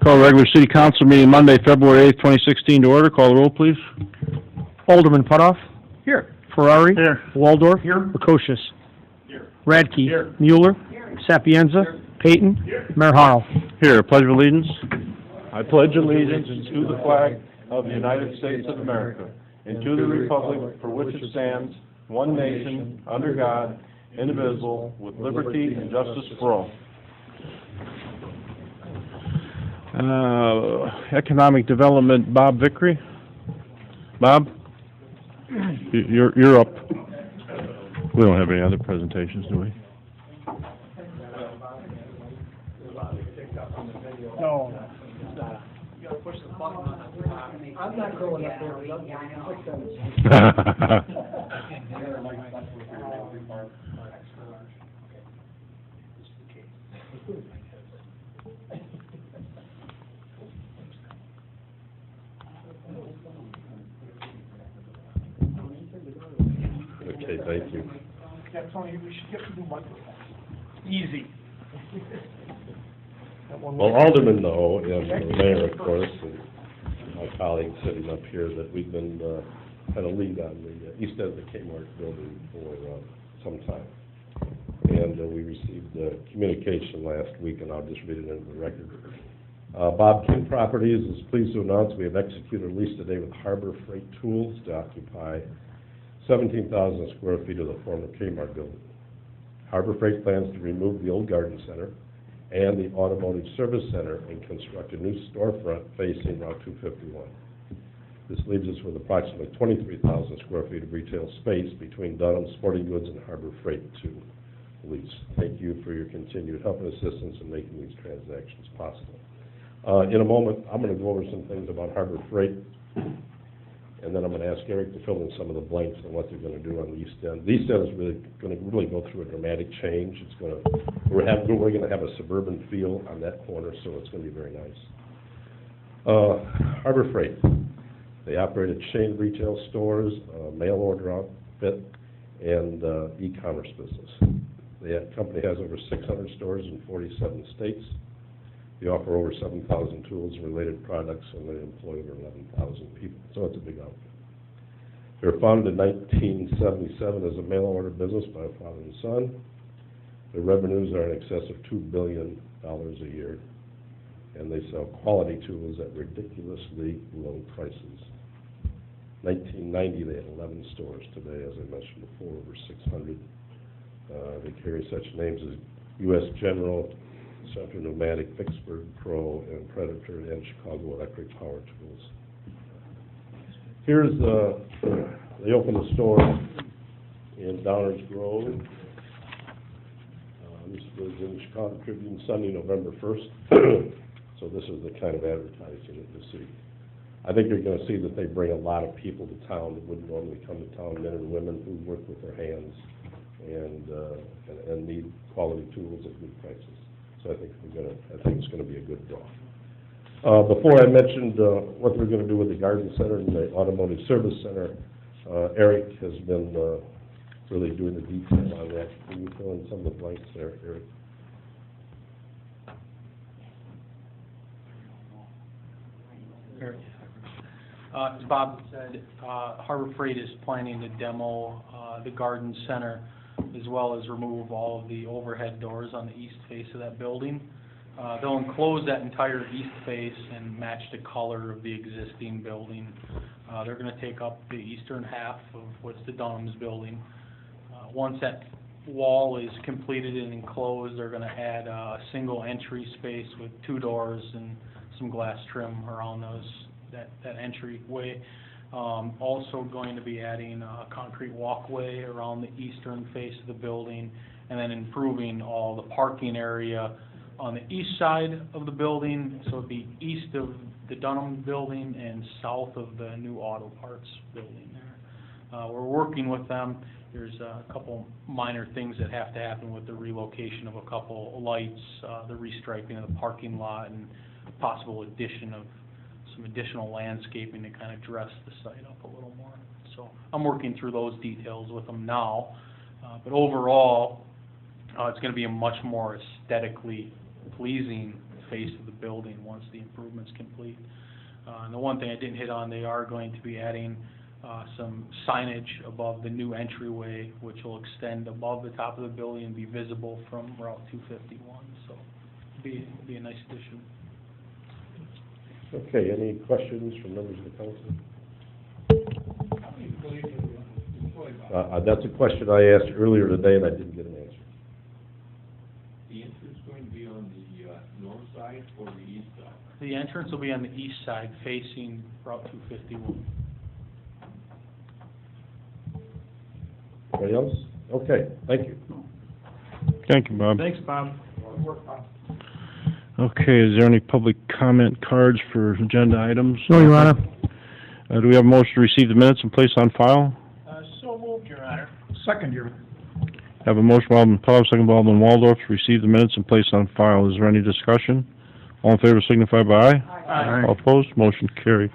Call regular city council meeting Monday, February 8th, 2016 to order. Call the roll, please. Alderman Putoff. Here. Ferrari. Here. Waldorf. Here. Precocious. Here. Radke. Here. Mueller. Sapienza. Payton. Mayor Harrell. Here, pledge of allegiance. I pledge allegiance to the flag of the United States of America and to the republic for which it stands, one nation, under God, indivisible, with liberty and justice for all. Economic Development, Bob Vickery. Bob? You're up. We don't have any other presentations, do we? No. You gotta push the button. I'm not going up there. Okay, thank you. Yeah, Tony, we should get the new microphone. Easy. Well, Alderman, though, and the mayor, of course, and my colleagues sitting up here, that we've been had a lead on the east end of the Kmart building for some time. And we received communication last week, and I'll just read it into the record. Bob King Properties is pleased to announce we have executed a lease today with Harbor Freight Tools to occupy 17,000 square feet of the former Kmart building. Harbor Freight plans to remove the old garden center and the automotive service center and construct a new storefront facing Route 251. This leaves us with approximately 23,000 square feet of retail space between Dunham Sporting Goods and Harbor Freight to lease. Thank you for your continued help and assistance in making these transactions possible. In a moment, I'm going to go over some things about Harbor Freight, and then I'm going to ask Eric to fill in some of the blanks on what they're going to do on the east end. The east end is really going to go through a dramatic change. It's going to we're going to have a suburban feel on that corner, so it's going to be very nice. Harbor Freight, they operate a chain of retail stores, mail order outfit, and e-commerce business. The company has over 600 stores in 47 states. They offer over 7,000 tools and related products, and they employ over 11,000 people. So it's a big outfit. They were founded in 1977 as a mail-order business by a father and son. Their revenues are in excess of $2 billion a year, and they sell quality tools at ridiculously low prices. 1990, they had 11 stores. Today, as I mentioned before, over 600. They carry such names as U.S. General, Central Pneumatic, Vicksburg Pro, and Predator, and Chicago Electric Power Tools. Here's they opened a store in Downers Grove. This was in the Chicago Tribune Sunday, November 1st. So this is the kind of advertising that you see. I think you're going to see that they bring a lot of people to town that wouldn't normally come to town, men and women who work with their hands and need quality tools at good prices. So I think it's going to be a good draw. Before I mentioned what we're going to do with the garden center and the automotive service center, Eric has been really doing the detail on that. Can you fill in some of the blanks there, Eric? As Bob said, Harbor Freight is planning to demo the garden center as well as remove all of the overhead doors on the east face of that building. They'll enclose that entire east face and match the color of the existing building. They're going to take up the eastern half of what's the Dunham's building. Once that wall is completed and enclosed, they're going to add a single entry space with 2 doors and some glass trim around that entryway. Also going to be adding a concrete walkway around the eastern face of the building, and then improving all the parking area on the east side of the building, so it'd be east of the Dunham building and south of the new auto parts building there. We're working with them. There's a couple minor things that have to happen with the relocation of a couple lights, the restriping of the parking lot, and possible addition of some additional landscaping to kind of dress the site up a little more. So I'm working through those details with them now. But overall, it's going to be a much more aesthetically pleasing face of the building once the improvement's complete. And the one thing I didn't hit on, they are going to be adding some signage above the new entryway, which will extend above the top of the building and be visible from Route 251, so be a nice addition. Okay, any questions from members of the council? How many employees are you employed by? That's a question I asked earlier today, and I didn't get an answer. The entrance going to be on the north side or the east side? The entrance will be on the east side facing Route 251. Anybody else? Okay, thank you. Thank you, Bob. Thanks, Bob. Good work, Bob. Okay, is there any public comment cards for agenda items? No, Your Honor. Do we have a motion to receive the minutes and place on file? So moved, Your Honor. Second, Your Honor. Have a motion by Alderman Putoff, second by Alderman Waldorf, to receive the minutes and place on file. Is there any discussion? All in favor signify by aye. Aye. All opposed, motion carried.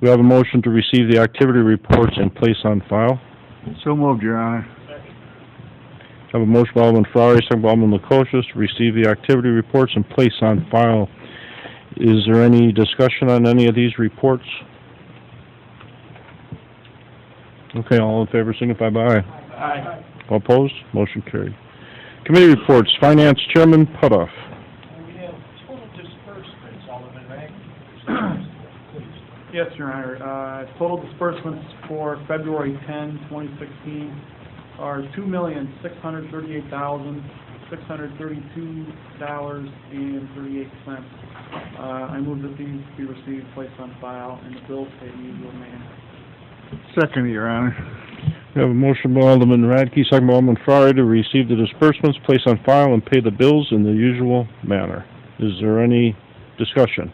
We have a motion to receive the activity reports and place on file. So moved, Your Honor. Have a motion by Alderman Ferrari, second by Alderman Lukosius, to receive the activity reports and place on file. Is there any discussion on any of these reports? Okay, all in favor signify by aye. Aye. All opposed, motion carried. Committee reports, Finance Chairman Putoff. We have total disbursements, Alderman Ragg. Yes, Your Honor. Total disbursements for February 10, 2016 are $2,638,632.38. I move that these be received, placed on file, and the bills paid in the usual manner. Second, Your Honor. We have a motion by Alderman Radke, second by Alderman Ferrari, to receive the disbursements, place on file, and pay the bills in the usual manner. Is there any discussion?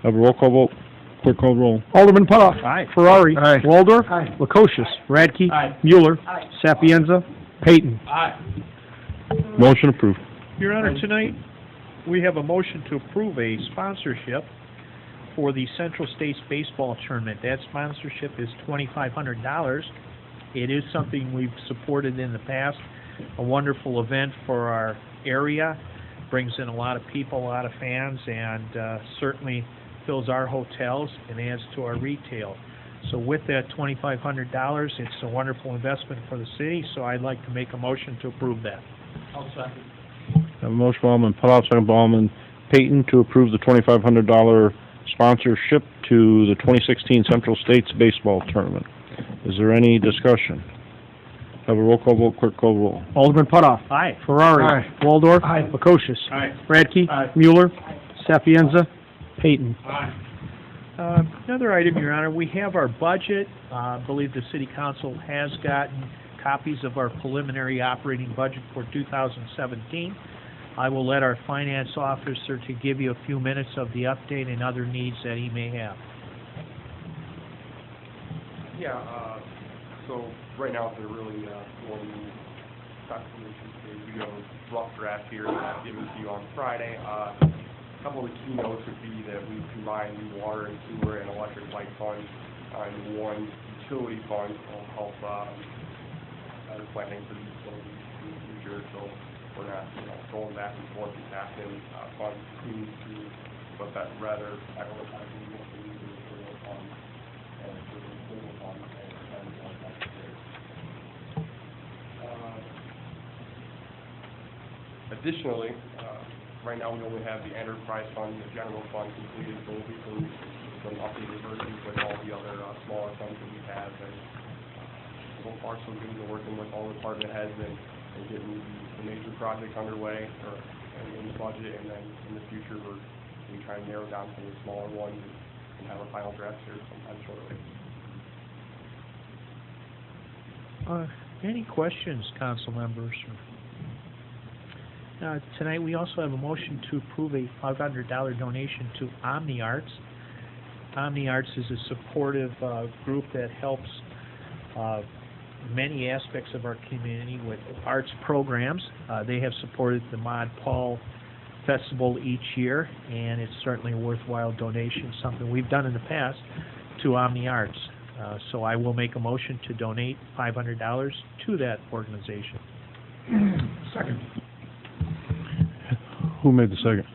Have a roll call vote. Clerk call the roll. Alderman Putoff. Aye. Ferrari. Aye. Waldorf. Aye. Lukosius. Radke. Aye. Mueller. Sapienza. Payton. Aye. Motion approved. Your Honor, tonight, we have a motion to approve a sponsorship for the Central States Baseball Tournament. That sponsorship is $2,500. It is something we've supported in the past, a wonderful event for our area, brings in a lot of people, a lot of fans, and certainly fills our hotels and adds to our retail. So with that $2,500, it's a wonderful investment for the city, so I'd like to make a motion to approve that. I'll second. Have a motion by Alderman Putoff, second by Alderman Payton, to approve the $2,500 sponsorship to the 2016 Central States Baseball Tournament. Is there any discussion? Have a roll call vote. Clerk call the roll. Alderman Putoff. Aye. Ferrari. Aye. Waldorf. Aye. Lukosius. Aye. Radke. Aye. Mueller. Sapienza. Payton. Another item, Your Honor, we have our budget. I believe the City Council has gotten copies of our preliminary operating budget for 2017. I will let our finance officer to give you a few minutes of the update and other needs that he may have. Yeah, so right now they're really going calculation stage. We have a rough draft here that I've given to you on Friday. A couple of the key notes would be that we've combined the water and sewer and electric light funds in one utility fund to help the planning for these facilities in the future. So we're not going back and forth and passing funds between the two, but that rather prioritizing what we need for those funds and for the single fund and one taxpayer. Additionally, right now we only have the enterprise fund and the general fund completed, so we'll be some updated versions with all the other smaller funds that we have. And so far so good. We're working with all the department heads and getting the major projects underway and in the budget, and then in the future we try to narrow down some of the smaller ones and have a final draft here sometime shortly. Any questions, council members? Tonight we also have a motion to approve a $500 donation to OmniArts. OmniArts is a supportive group that helps many aspects of our community with arts programs. They have supported the Mod Paul Festival each year, and it's certainly a worthwhile donation, something we've done in the past to OmniArts. So I will make a motion to donate $500 to that organization. Second. Who made the second?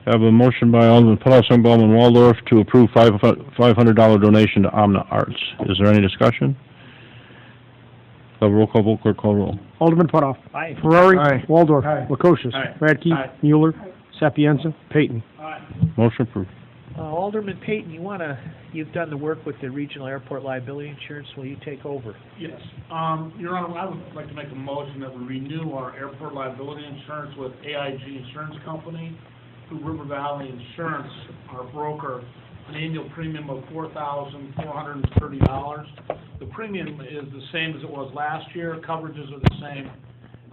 I have a motion by Alderman Putoff, second by Alderman Waldorf to approve $500 donation to Omna Arts. Is there any discussion? Have a roll call vote, clerk call roll. Alderman Putoff. Aye. Ferrari. Aye. Waldorf. Aye. Lukosius. Aye. Radke. Aye. Mueller. Sapienza. Payton. Motion approved. Alderman Payton, you've done the work with the Regional Airport Liability Insurance, will you take over? Yes. Your Honor, I would like to make a motion that we renew our airport liability insurance with AIG Insurance Company through River Valley Insurance, our broker, an annual premium of $4,430. The premium is the same as it was last year, coverages are the same.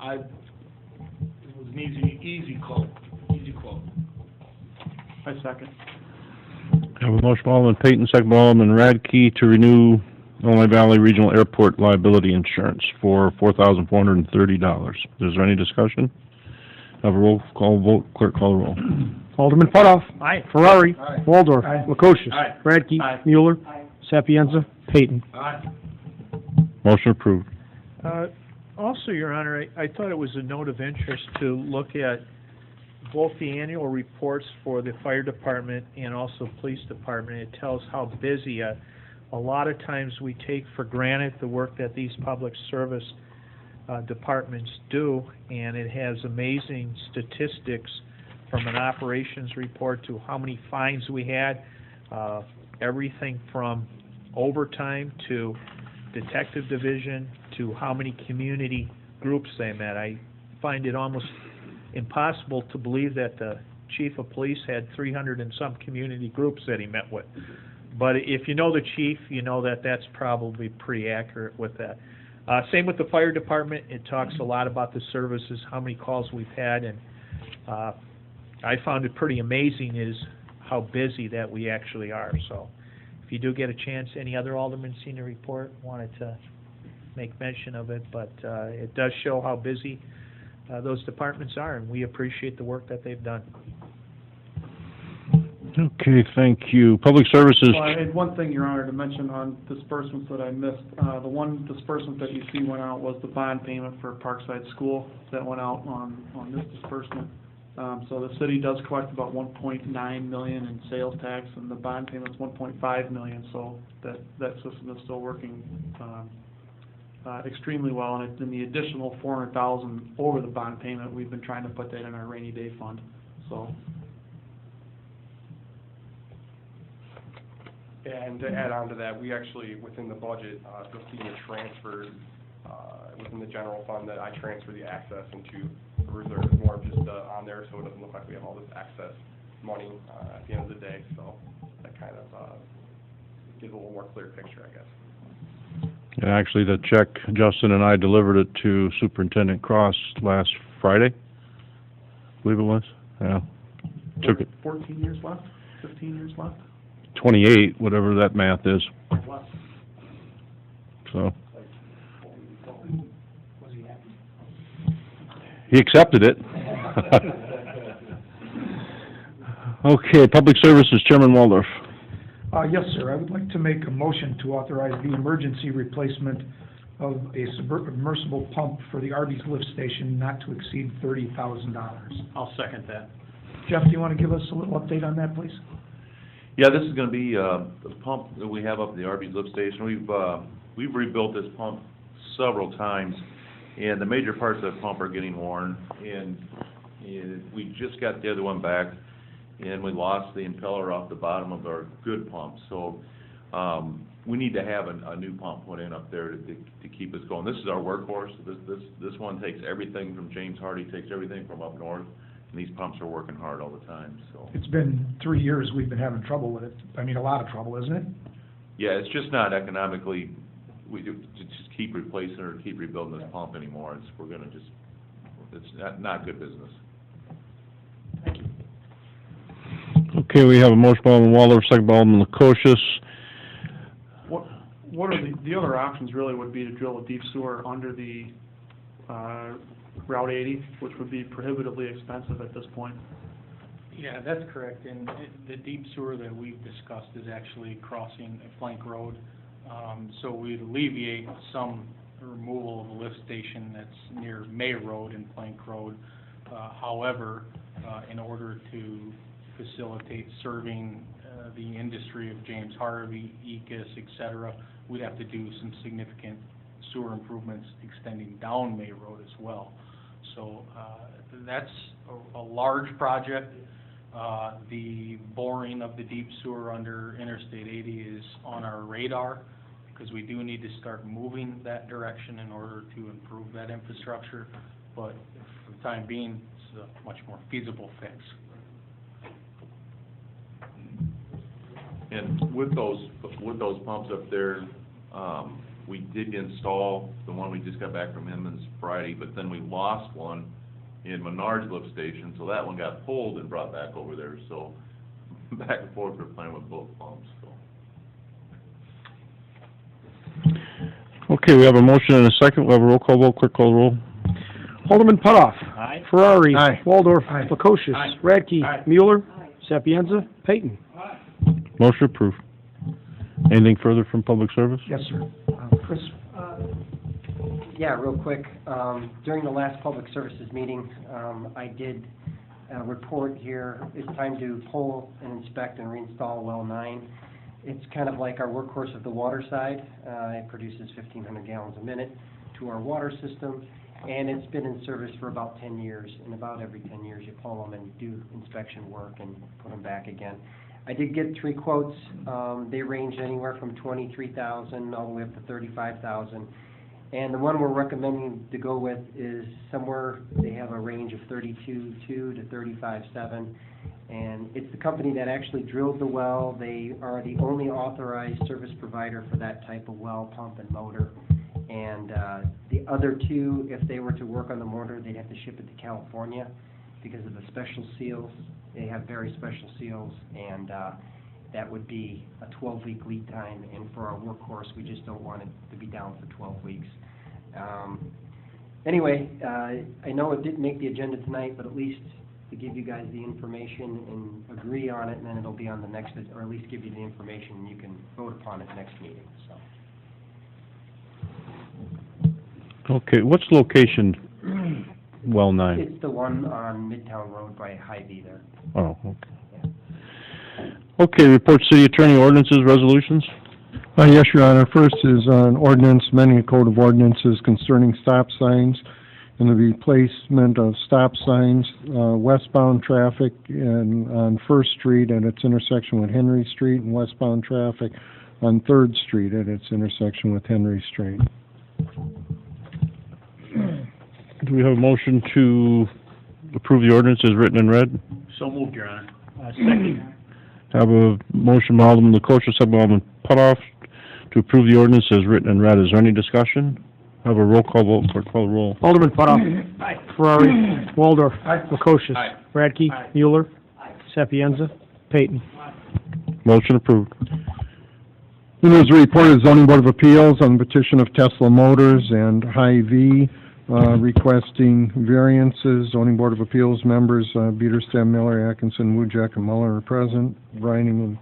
It was an easy quote. I second. I have a motion by Alderman Payton, second by Alderman Radke to renew Illinois Valley Regional Airport Liability Insurance for $4,430. Is there any discussion? Have a roll call vote, clerk call the roll. Alderman Putoff. Aye. Ferrari. Aye. Waldorf. Aye. Lukosius. Aye. Radke. Aye. Mueller. Sapienza. Payton. Motion approved. Also, Your Honor, I thought it was a note of interest to look at both the annual reports for the fire department and also police department. It tells how busy, a lot of times we take for granted the work that these public service departments do, and it has amazing statistics from an operations report to how many fines we had, everything from overtime to detective division to how many community groups they met. I find it almost impossible to believe that the chief of police had 300 and some community groups that he met with. But if you know the chief, you know that that's probably pretty accurate with that. Same with the fire department. It talks a lot about the services, how many calls we've had, and I found it pretty amazing is how busy that we actually are. So if you do get a chance, any other alderman seen a report, wanted to make mention of it, but it does show how busy those departments are, and we appreciate the work that they've done. Okay, thank you. Public Services, Well, I had one thing, Your Honor, to mention on disbursements that I missed. The one disbursement that you see went out was the bond payment for Parkside School that went out on this disbursement. So the city does collect about $1.9 million in sales tax, and the bond payment's $1.5 million, so that system is still working extremely well. And the additional $400,000 over the bond payment, we've been trying to put that in our rainy day fund, so. And to add on to that, we actually, within the budget, you'll see a transfer within the general fund that I transfer the access into the reserve. It's more of just on there, so it doesn't look like we have all this excess money at the end of the day. So that kind of gives a little more clear picture, I guess. and actually the check, Justin and I delivered it to Superintendent Cross last Friday, I believe it was. Yeah. Took it 14 years left, 15 years left? 28, whatever that math is. So. He accepted it. Okay, Public Services, Chairman Waldorf. Yes, sir. I would like to make a motion to authorize the emergency replacement of a submersible pump for the Arby's lift station not to exceed $30,000. I'll second that. Jeff, do you want to give us a little update on that, please? Yeah, this is gonna be, the pump that we have up at the Arby's lift station. We've rebuilt this pump several times, and the major parts of the pump are getting worn, and we just got the other one back, and we lost the impeller off the bottom of our good pump. So, we need to have a new pump put in up there to keep us going. This is our workhorse. This one takes everything from James Hardy, takes everything from up north, and these pumps are working hard all the time, so. It's been 3 years we've been having trouble with it. I mean, a lot of trouble, isn't it? Yeah, it's just not economically, we do, to just keep replacing or keep rebuilding this pump anymore. It's not good business. Okay, we have a motion by Alderman Waldorf, second by Alderman Lukosius. What are the other options really would be to drill a deep sewer under the Route 80, which would be prohibitively expensive at this point. Yeah, that's correct, and the deep sewer that we've discussed is actually crossing a flank road, so we'd alleviate some removal of a lift station that's near May Road and Plank Road. However, in order to facilitate serving the industry of James Harvey, Ecus, et cetera. We'd have to do some significant sewer improvements extending down May Road as well. So that's a large project. The boring of the deep sewer under Interstate 80 is on our radar, because we do need to start moving that direction in order to improve that infrastructure. But for the time being, it's a much more feasible fix. And with those pumps up there, we did install the one we just got back from Inman's Friday, but then we lost one in Menard's lift station, so that one got pulled and brought back over there, so back and forth, we're playing with both pumps, so. Okay, we have a motion and a second. We'll have a roll call vote. Clerk call the roll. Alderman Putoff. Aye. Ferrari. Aye. Waldorf. Aye. Lukosius. Aye. Radke. Aye. Mueller. Sapienza. Payton. Motion approved. Anything further from public service? Yes, sir. Chris? Yeah, real quick. During the last public services meeting, I did report here, it's time to pull and inspect and reinstall well 9. It's kind of like our workhorse of the water side. It produces 1,500 gallons a minute to our water system, and it's been in service for about 10 years. And about every 10 years, you pull them and do inspection work and put them back again. I did get 3 quotes. They range anywhere from $23,000 all the way up to $35,000. And the one we're recommending to go with is somewhere, they have a range of $32,200 to $35,700. And it's the company that actually drilled the well. They are the only authorized service provider for that type of well, pump, and motor. And the other 2, if they were to work on the motor, they'd have to ship it to California because of the special seals. They have very special seals, and that would be a 12-week lead time. And for our workhorse, we just don't want it to be down for 12 weeks. Anyway, I know it didn't make the agenda tonight, but at least to give you guys the information and agree on it, and then it'll be on the next, or at least give you the information, and you can vote upon it next meeting, so. Okay, what's the location, well 9? It's the one on Midtown Road by Hy-Vee there. Oh, okay. Okay, report city attorney ordinances, resolutions. Yes, Your Honor. First is an ordinance, amending a code of ordinances concerning stop signs and the replacement of stop signs, westbound traffic on First Street at its intersection with Henry Street, and westbound traffic on Third Street at its intersection with Henry Street. Do we have a motion to approve the ordinance as written and read? So moved, Your Honor. Second. Have a motion by Alderman Lukosius, second by Alderman Putoff, to approve the ordinance as written and read. Is there any discussion? Have a roll call vote. Clerk call the roll. Alderman Putoff. Aye. Ferrari. Waldorf. Lukosius. Aye. Radke. Aye. Mueller. Sapienza. Payton. Motion approved. Then there's a report of zoning board of appeals on the petition of Tesla Motors and Hy-Vee requesting variances. Zoning board of appeals members Bederstam, Miller, Atkinson, Wujek, and Muller are present. Brining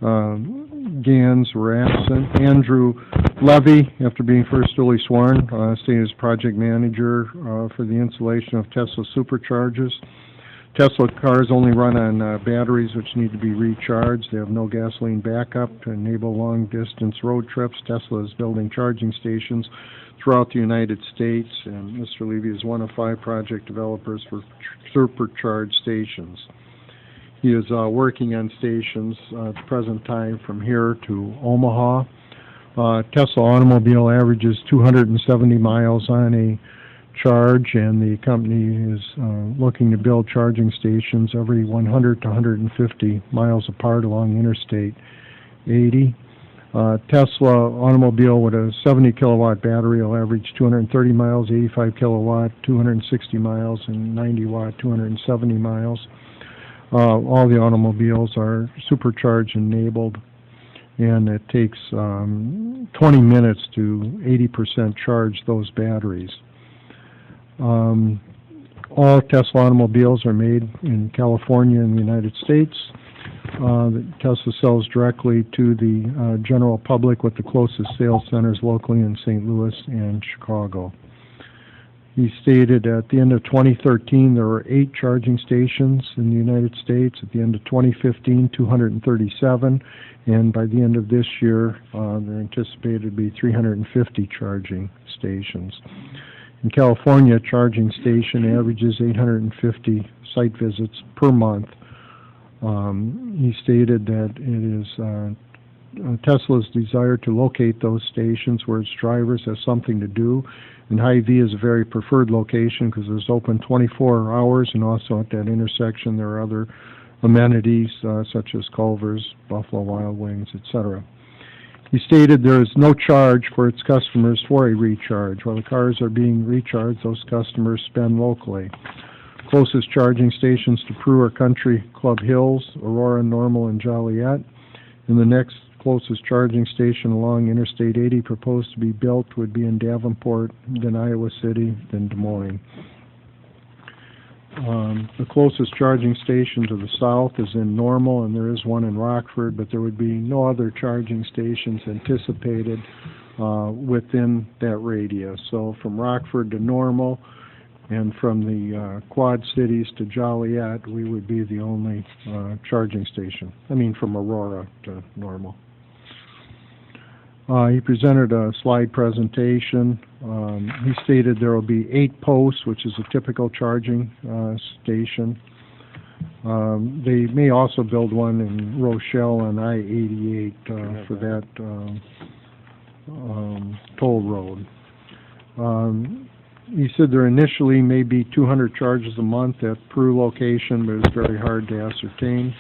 and Gans were absent. Andrew Levy, after being first duly sworn, stayed as project manager for the installation of Tesla superchargers. Tesla cars only run on batteries which need to be recharged. They have no gasoline backup to enable long-distance road trips. Tesla is building charging stations throughout the United States, and Mr. Levy is one of 5 project developers for supercharged stations. He is working on stations at the present time from here to Omaha. Tesla automobile averages 270 miles on a charge, and the company is looking to build charging stations every 100 to 150 miles apart along Interstate 80. Tesla automobile with a 70 kilowatt battery will average 230 miles, 85 kilowatt, 260 miles, and 90 watt, 270 miles. All the automobiles are supercharge enabled, and it takes 20 minutes to 80% charge those batteries. All Tesla automobiles are made in California and the United States. Tesla sells directly to the general public, with the closest sales centers locally in St. Louis and Chicago. He stated at the end of 2013, there were 8 charging stations in the United States. At the end of 2015, 237. And by the end of this year, they're anticipated to be 350 charging stations. In California, a charging station averages 850 site visits per month. He stated that it is Tesla's desire to locate those stations where its drivers have something to do. And Hy-Vee is a very preferred location because it's open 24 hours, and also at that intersection there are other amenities such as Culver's, Buffalo Wild Wings, etc. He stated there is no charge for its customers for a recharge. While the cars are being recharged, those customers spend locally. Closest charging stations to Peru are Country Club Hills, Aurora, Normal, and Joliet. And the next closest charging station along Interstate 80 proposed to be built would be in Davenport, then Iowa City, then Des Moines. The closest charging station to the south is in Normal, and there is one in Rockford, but there would be no other charging stations anticipated within that radius. So from Rockford to Normal, and from the Quad Cities to Joliet, we would be the only charging station. I mean, from Aurora to Normal. He presented a slide presentation. He stated there will be 8 posts, which is a typical charging station. They may also build one in Rochelle on I-88 for that toll road. He said there initially may be 200 charges a month at Peru location, but it's very hard to ascertain.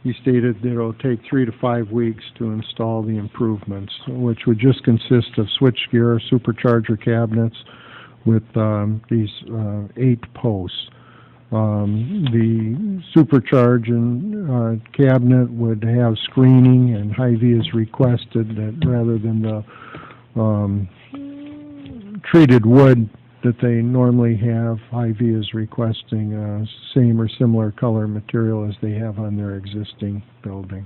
He stated that it will take 3 to 5 weeks to install the improvements, which would just consist of switchgear, supercharger cabinets with these 8 posts. The supercharging cabinet would have screening, and Hy-Vee has requested that rather than the treated wood that they normally have, Hy-Vee is requesting same or similar color material as they have on their existing building.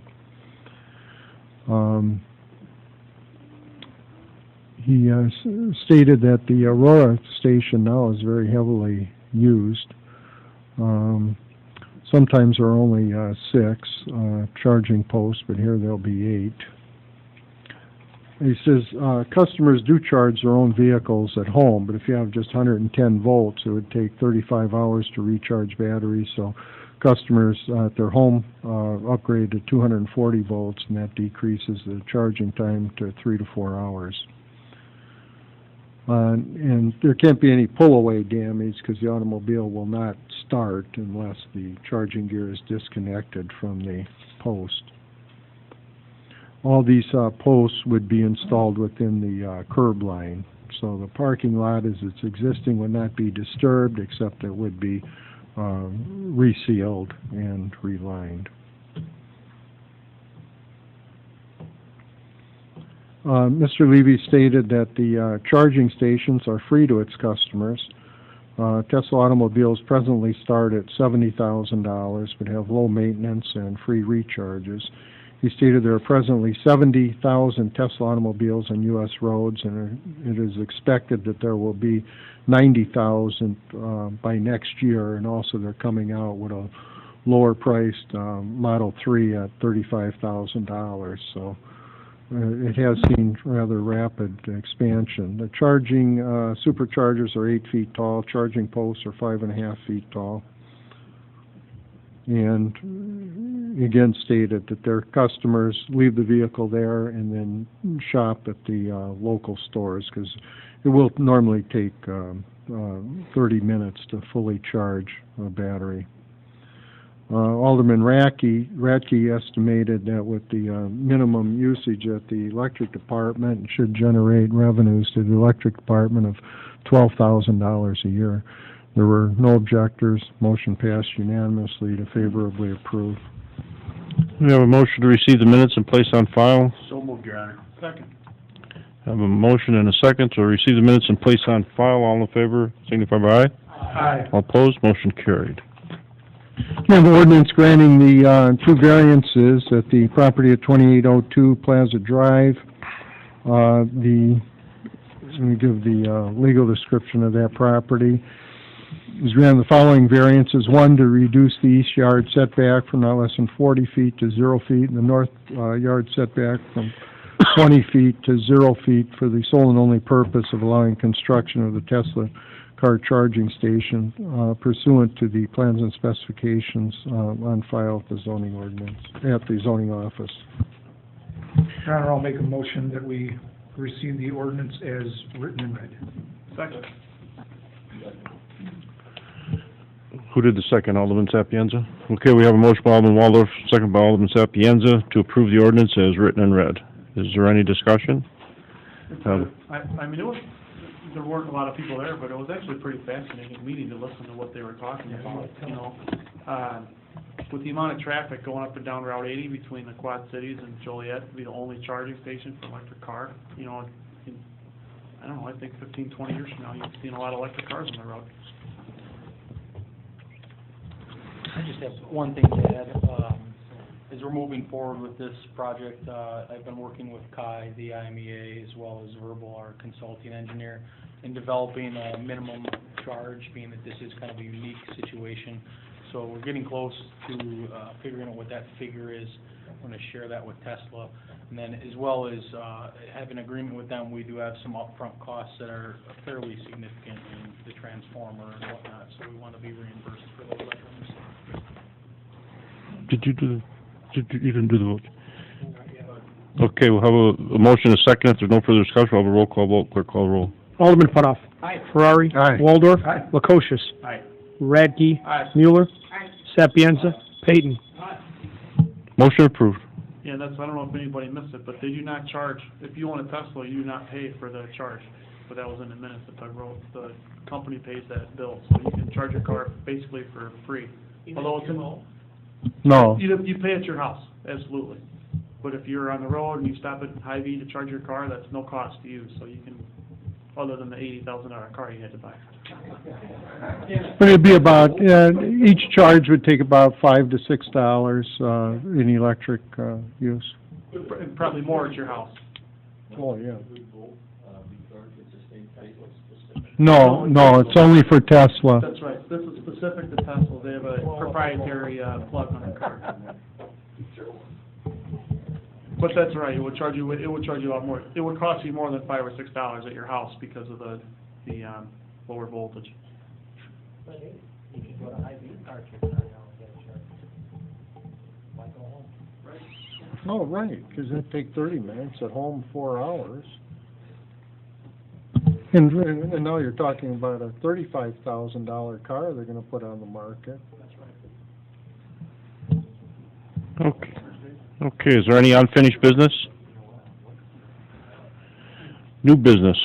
He stated that the Aurora station now is very heavily used. Sometimes there are only 6 charging posts, but here there'll be 8. He says customers do charge their own vehicles at home, but if you have just 110 volts, it would take 35 hours to recharge batteries. So customers at their home upgrade to 240 volts, and that decreases the charging time to 3 to 4 hours. And there can't be any pull-away damage because the automobile will not start unless the charging gear is disconnected from the post. All these posts would be installed within the curb line. So the parking lot as it's existing would not be disturbed, except it would be resealed and relined. Mr. Levy stated that the charging stations are free to its customers. Tesla automobiles presently start at $70,000 but have low maintenance and free recharges. He stated there are presently 70,000 Tesla automobiles on U.S. roads, and it is expected that there will be 90,000 by next year, and also they're coming out with a lower-priced Model 3 at $35,000. So it has seen rather rapid expansion. The charging superchargers are 8 feet tall. Charging posts are 5.5 feet tall. And again stated that their customers leave the vehicle there and then shop at the local stores, because it will normally take 30 minutes to fully charge a battery. Alderman Radke estimated that with the minimum usage at the electric department, it should generate revenues to the electric department of $12,000 a year. There were no objectors. Motion passed unanimously to favorably approve. We have a motion to receive the minutes and place on file. So moved, Your Honor. Second. Have a motion and a second to receive the minutes and place on file. All in favor, signify by aye. Aye. All opposed, motion carried. We have an ordinance granting the 2 variances at the property at 2802 Plaza Drive. The and give the legal description of that property. Is granted the following variances: one, to reduce the east yard setback from not less than 40 feet to 0 feet, and the north yard setback from 20 feet to 0 feet for the sole and only purpose of allowing construction of the Tesla car charging station pursuant to the plans and specifications on file at the zoning ordinance, at the zoning office. Your Honor, I'll make a motion that we receive the ordinance as written and read. Second. Who did the second, Alderman Sapienza? Okay, we have a motion by Alderman Waldorf, second by Alderman Sapienza, to approve the ordinance as written and read. Is there any discussion? I mean, there weren't a lot of people there, but it was actually a pretty fascinating meeting to listen to what they were talking about, you know. With the amount of traffic going up and down Route 80 between the Quad Cities and Joliet, to be the only charging station for electric car, you know, I don't know, I think 15, 20 years from now, you'll be seeing a lot of electric cars on the road. I just have one thing to add. As we're moving forward with this project, I've been working with Kai, the IMEA, as well as Verbal, our consulting engineer, in developing a minimum charge, being that this is kind of a unique situation. So we're getting close to figuring out what that figure is. I'm going to share that with Tesla. And then as well as have an agreement with them, we do have some upfront costs that are fairly significant in the transformer and whatnot, so we want to be reimbursed for those items. You didn't do the vote. Okay, we'll have a motion, a second. If there's no further discussion, we'll have a roll call vote. Clerk, call the roll. Alderman Putoff. Aye. Ferrari. Aye. Waldorf. Aye. Lukosius. Aye. Radke. Aye. Mueller. Sapienza. Peyton. Motion approved. Yeah, that's, I don't know if anybody missed it, but they do not charge, if you own a Tesla, you do not pay for the charge. But that was in the minutes that Doug wrote, the company pays that bill, so you can charge your car basically for free. Although it's No. you pay at your house, absolutely. But if you're on the road and you stop at Hy-Vee to charge your car, that's no cost to you, so you can, other than the $80,000 car you had to buy. But it'd be about, each charge would take about $5 to $6 in electric use. Probably more at your house. Oh, yeah. No, No, it's only for Tesla. That's right, this is specific to Tesla, they have a proprietary plug on the car. But that's right, it would charge you a lot more, it would cost you more than $5 or $6 at your house because of the lower voltage. You can go to Hy-Vee, park your car now and get a charge. Why go home? Oh, right, because it'd take 30 minutes, at home 4 hours. And now you're talking about a $35,000 car they're gonna put on the market. Okay. Okay, is there any unfinished business? New business.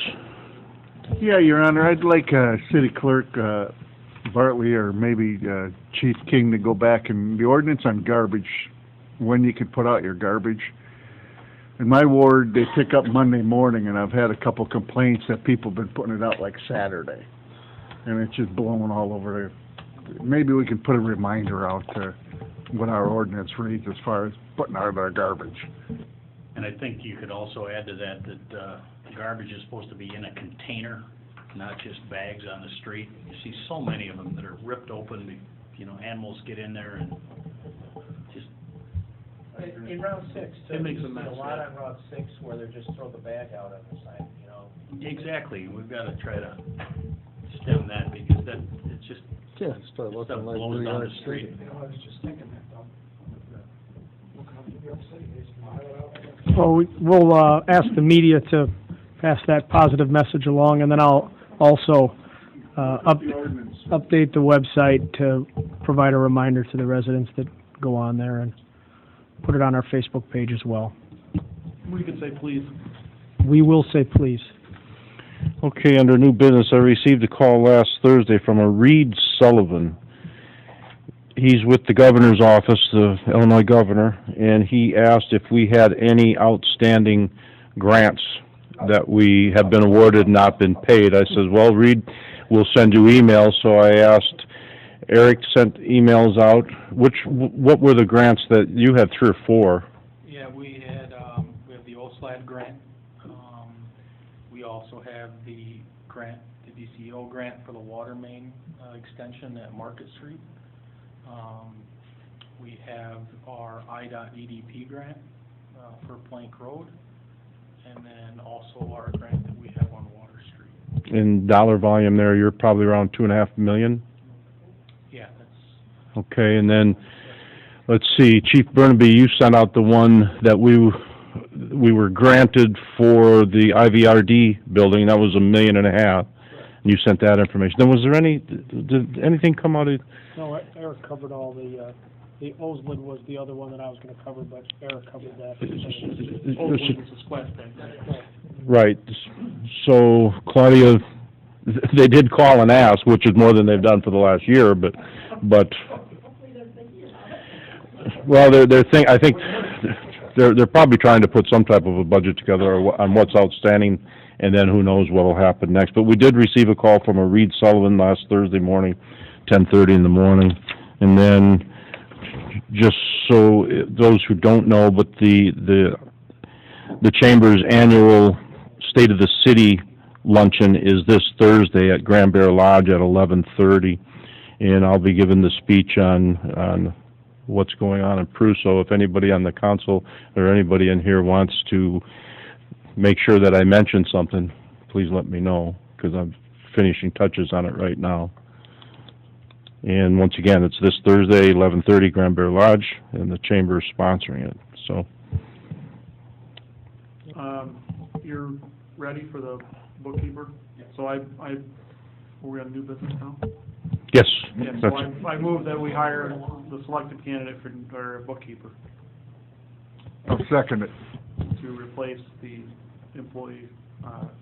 Yeah, Your Honor, I'd like City Clerk Bartley or maybe Chief King to go back and the ordinance on garbage, when you can put out your garbage. In my ward, they pick up Monday morning, and I've had a couple complaints that people have been putting it out like Saturday. And it's just blowing all over there. Maybe we can put a reminder out to what our ordinance reads as far as putting out our garbage. And I think you could also add to that, the garbage is supposed to be in a container, not just bags on the street. You see so many of them that are ripped open, you know, animals get in there and just... In Route 6, too. It makes a You see mess, a lot yeah. on Route 6 where they just throw the bag out on the side, you know. Exactly, we've got to try to stem that, because that, it's just, Yeah, start looking stuff like blows New down York the street. You know, I was just thinking that, though. Well, we'll ask the media to pass that positive message along, and then I'll also update the website to provide a reminder to the residents that go on there and put it on our Facebook page as well. We could say please. We will say please. Okay, under new business, I received a call last Thursday from a Reed Sullivan. He's with the governor's office, the Illinois governor, and he asked if we had any outstanding grants that we have been awarded and not been paid. I said, well, Reed, we'll send you emails. So I asked, Eric sent emails out. What were the grants that you had, 3 or 4? Yeah, we have the OSLAD grant. We also also have the grant, the DCO grant for the water main extension at Market Street. We have our IDOT EDP grant for Plank Road, and then also our grant that we have on Water Street. In dollar volume there, you're probably around $2.5 million? Yeah, that's, Okay, and then, let's see, Chief Burnaby, you sent out the one that we were granted for the IVRD building, that was $1.5 million. And you sent that information. Then was there did anything come out of, No, Eric covered all the Oslin was the other one that I was gonna cover, but Eric covered that. Oslin is a splash pad. right, so Claudia, they did call and ask, which is more than they've done for the last year, but, well, I think they're probably trying to put some type of a budget together on what's outstanding, and then who knows what'll happen next. But we did receive a call from a Reed Sullivan last Thursday morning, 10:30 in the morning, and then, just so those who don't know, but the Chamber's annual State of the City luncheon is this Thursday at Grand Bear Lodge at 11:30, and I'll be giving the speech on what's going on in Peru. So if anybody on the council or anybody in here wants to make sure that I mention something, please let me know, because I'm finishing touches on it right now. And once again, it's this Thursday, 11:30, Grand Bear Lodge, and the Chamber is sponsoring it, so. You're ready for the bookkeeper? So we're on new business now? Yes. Yeah, so I move that we hire the selected candidate for bookkeeper I'll second it. to replace the employee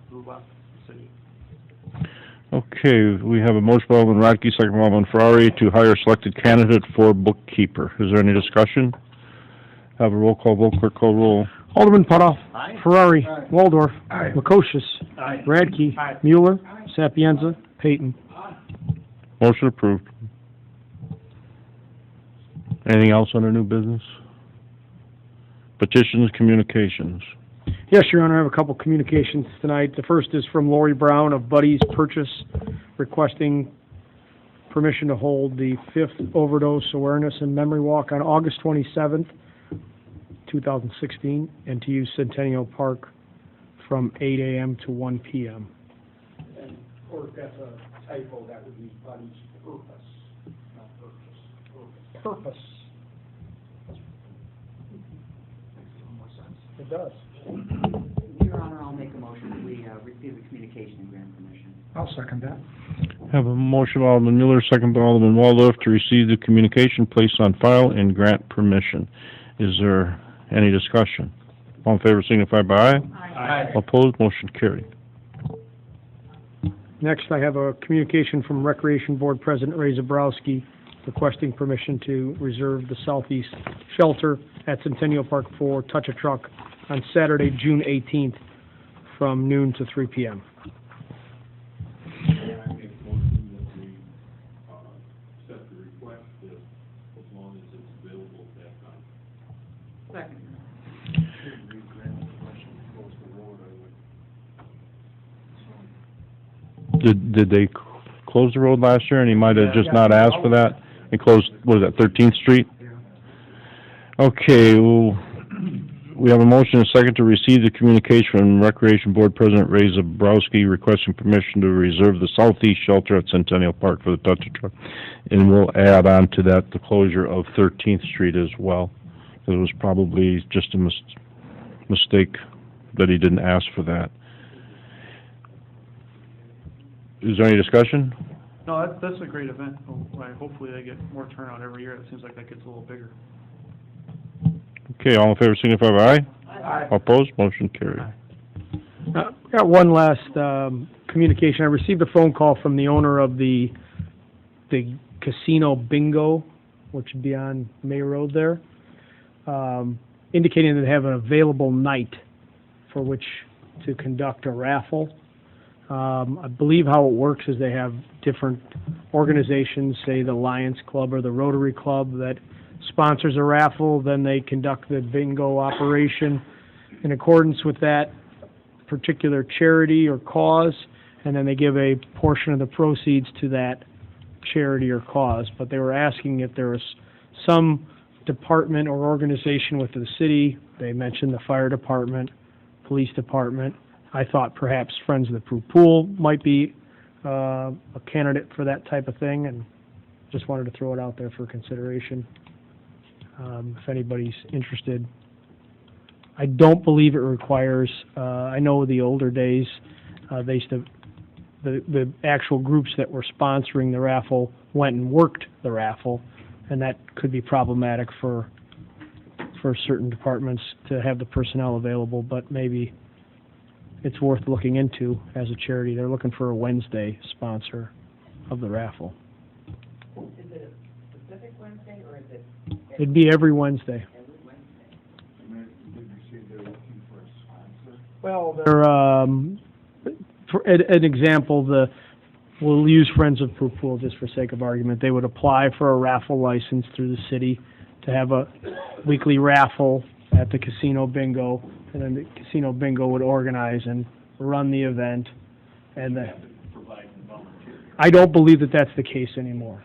who left the city. Okay, we have a motion by Alderman Radke, second by Alderman Ferrari, to hire selected candidate for bookkeeper. Is there any discussion? Have a roll call vote, clerk call roll. Alderman Putoff. Aye. Ferrari. Aye. Waldorf. Aye. Makosha. Aye. Radke. Aye. Mueller. Sapienza. Payton. Motion approved. Anything else under new business? Petitions, communications. Yes, Your Honor, I have a couple communications tonight. The first is from Lori Brown of Buddy's Purchase, requesting permission to hold the 5th Overdose Awareness and Memory Walk on August 27th, 2016, and to use Centennial Park from 8 a.m. to 1 p.m. And, or if that's a typo, that would be Buddy's Purpose, not Purchase. Purpose. Makes a little more sense. It does. Your Honor, I'll make a motion that we receive the communication and grant permission. I'll second that. Have a motion by Alderman Mueller, second by Alderman Waldorf, to receive the communication, placed on file, and grant permission. Is there any discussion? All in favor signify by aye. Aye. Opposed, motion carried. Next, I have a communication from Recreation Board President Ray Zabrowski requesting permission to reserve the southeast shelter at Centennial Park for Touch a Truck on Saturday, June 18th, from noon to 3 p.m. And I make a motion that we, accept the request as long as it's available at that time. Second. Did they close the road last year, and he might have just not asked for that? They closed, what is that, 13th Street? Okay, well, we have a motion and a second to receive the communication from Recreation Board President Ray Zabrowski requesting permission to reserve the southeast shelter at Centennial Park for the Touch a Truck. And we'll add on to that the closure of 13th Street as well. It was probably just a mistake that he didn't ask for that. Is there any discussion? No, that's a great event. Hopefully they get more turnout every year. It seems like that gets a little bigger. Okay, all in favor signify by aye. Aye. Opposed, motion carried. Got one last communication. I received a phone call from the owner of the Casino Bingo, which would be on May Road there, indicating that they have an available night for which to conduct a raffle. I believe how it works is they have different organizations, say the Lions Club or the Rotary Club, that sponsors a raffle, then they conduct the bingo operation. In accordance with that, particular charity or cause, and then they give a portion of the proceeds to that charity or cause. But they were asking if there was some department or organization within the city. They mentioned the fire department, police department. I thought perhaps Friends of the Peru Pool might be a candidate for that type of thing, and just wanted to throw it out there for consideration, if anybody's interested. I don't believe it requires, I know the older days, they used to, the actual groups that were sponsoring the raffle went and worked the raffle, and that could be problematic for certain departments to have the personnel available, but maybe it's worth looking into as a charity. They're looking for a Wednesday sponsor of the raffle. Is it a specific Wednesday, or is it? It'd be every Wednesday. Every Wednesday? Did you say they're looking for a sponsor? Well, they're, for an example, we'll use Friends of Peru Pool just for sake of argument. They would apply for a raffle license through the city to have a weekly raffle at the casino bingo, and then the casino bingo would organize and run the event. And I don't believe that that's the case anymore.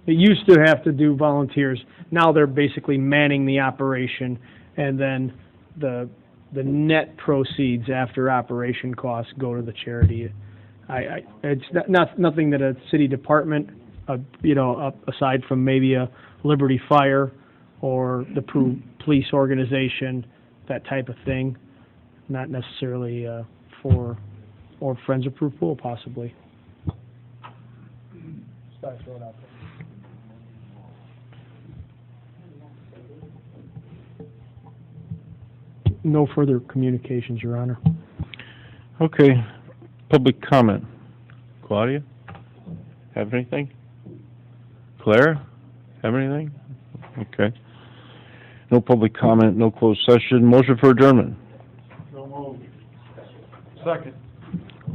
It used to have to do volunteers. Now they're basically manning the operation, and then the net proceeds after operation costs go to the charity. It's nothing that a city department, aside from maybe a Liberty Fire or the police organization, that type of thing, not necessarily or Friends of Peru Pool, possibly. Just thought I'd throw it out there. No further communications, Your Honor. Okay, public comment. Claudia, have anything? Claire, have anything? Okay. No public comment, no closed session. Motion for adjournment. So moved. Second.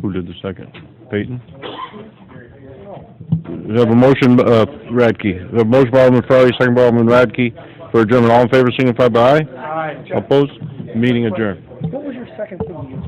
Who did the second? Peyton? We have a motion, Radke. We have a motion by Alderman Farley, second by Alderman Radke for adjournment. All in favor, signify by aye. Aye. Opposed? Meeting adjourned. What was your second thing?